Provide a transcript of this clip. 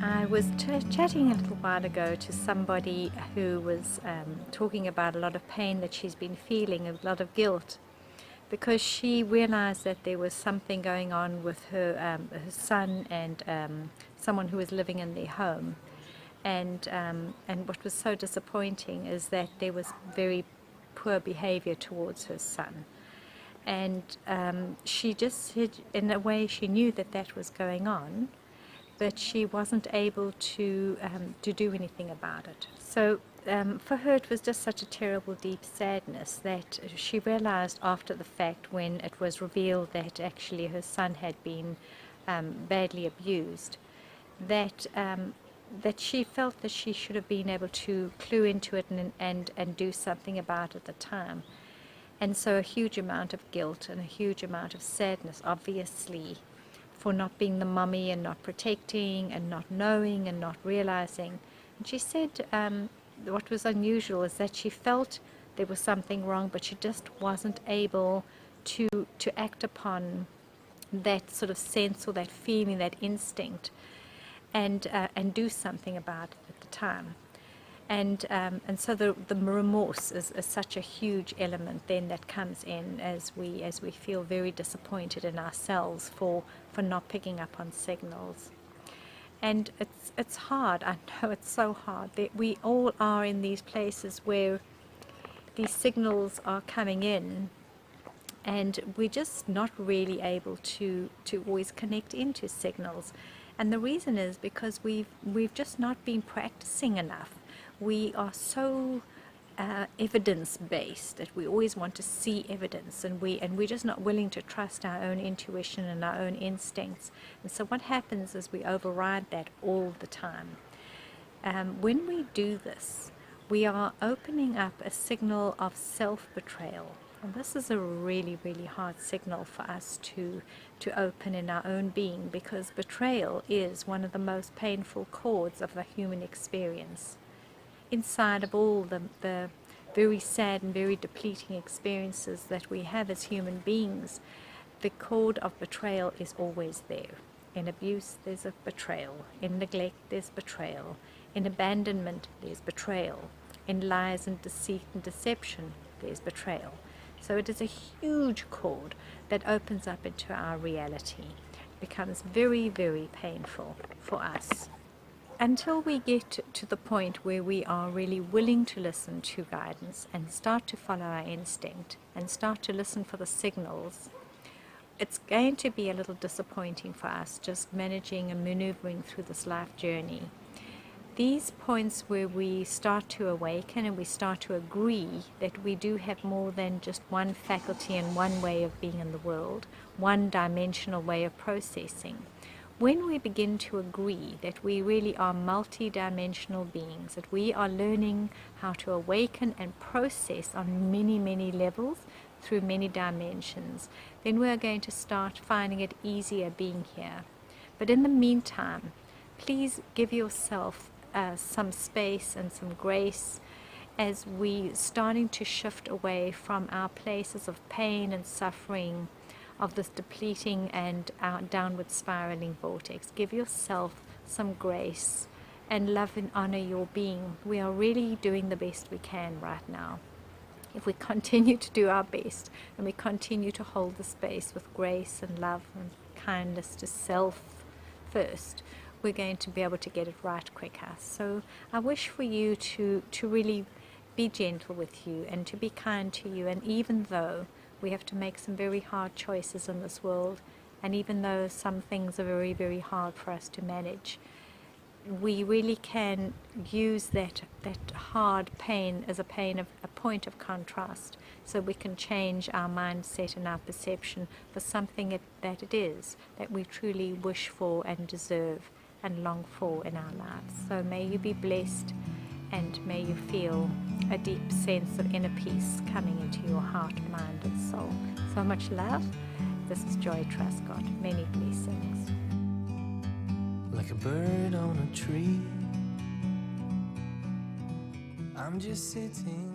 I was chatting a little while ago to somebody who was talking about a lot of pain that she's been feeling, a lot of guilt, because she realized that there was something going on with her son and someone who was living in their home. And what was so disappointing is that there was very poor behavior towards her son. And she just said, in a way, she knew that that was going on, but she wasn't able to do anything about it. So for her, it was just such a terrible, deep sadness that she realized after the fact, when it was revealed that actually her son had been badly abused, that that she felt that she should have been able to clue into it and do something about it at the time. And so a huge amount of guilt and a huge amount of sadness, obviously, for not being the mummy and not protecting and not knowing and not realizing. And she said what was unusual is that she felt there was something wrong, but she just wasn't able to act upon that sort of sense or that feeling, that instinct, and do something about it at the time. And so the remorse is such a huge element then that comes in as we feel very disappointed in ourselves for not picking up on signals. And it's hard. I know it's so hard. That we all are in these places where these signals are coming in, and we're just not really able to always connect into signals. And the reason is because we've just not been practicing enough. We are so evidence-based that we always want to see evidence, and we're just not willing to trust our own intuition and our own instincts. And so what happens is we override that all the time. When we do this, we are opening up a signal of self-betrayal. And this is a really, really hard signal for us to open in our own being, because betrayal is one of the most painful chords of the human experience. Inside of all the very sad and very depleting experiences that we have as human beings, the chord of betrayal is always there. In abuse, there's a betrayal. In neglect, there's betrayal. In abandonment, there's betrayal. In lies and deceit and deception, there's betrayal. So it is a huge chord that opens up into our reality. It becomes very, very painful for us. Until we get to the point where we are really willing to listen to guidance and start to follow our instinct and start to listen for the signals, it's going to be a little disappointing for us just managing and maneuvering through this life journey. These points where we start to awaken and we start to agree that we do have more than just one faculty and one way of being in the world, one dimensional way of processing. When we begin to agree that we really are multi-dimensional beings, that we are learning how to awaken and process on many, many levels through many dimensions, then we are going to start finding it easier being here. But in the meantime, please give yourself some space and some grace as we starting to shift away from our places of pain and suffering, of this depleting and downward spiraling vortex. Give yourself some grace and love and honor your being. We are really doing the best we can right now. If we continue to do our best and we continue to hold the space with grace and love and kindness to self first, we're going to be able to get it right quicker. So I wish for you to really be gentle with you and to be kind to you. And even though we have to make some very hard choices in this world, and even though some things are very, very hard for us to manage, we really can use that hard pain as a point of contrast, so we can change our mindset and our perception for something that it is, that we truly wish for and deserve and long for in our lives. So may you be blessed, and may you feel a deep sense of inner peace coming into your heart, mind and soul. So much love. This is Joy Truscott. Many blessings. Like a bird on a tree, I'm just sitting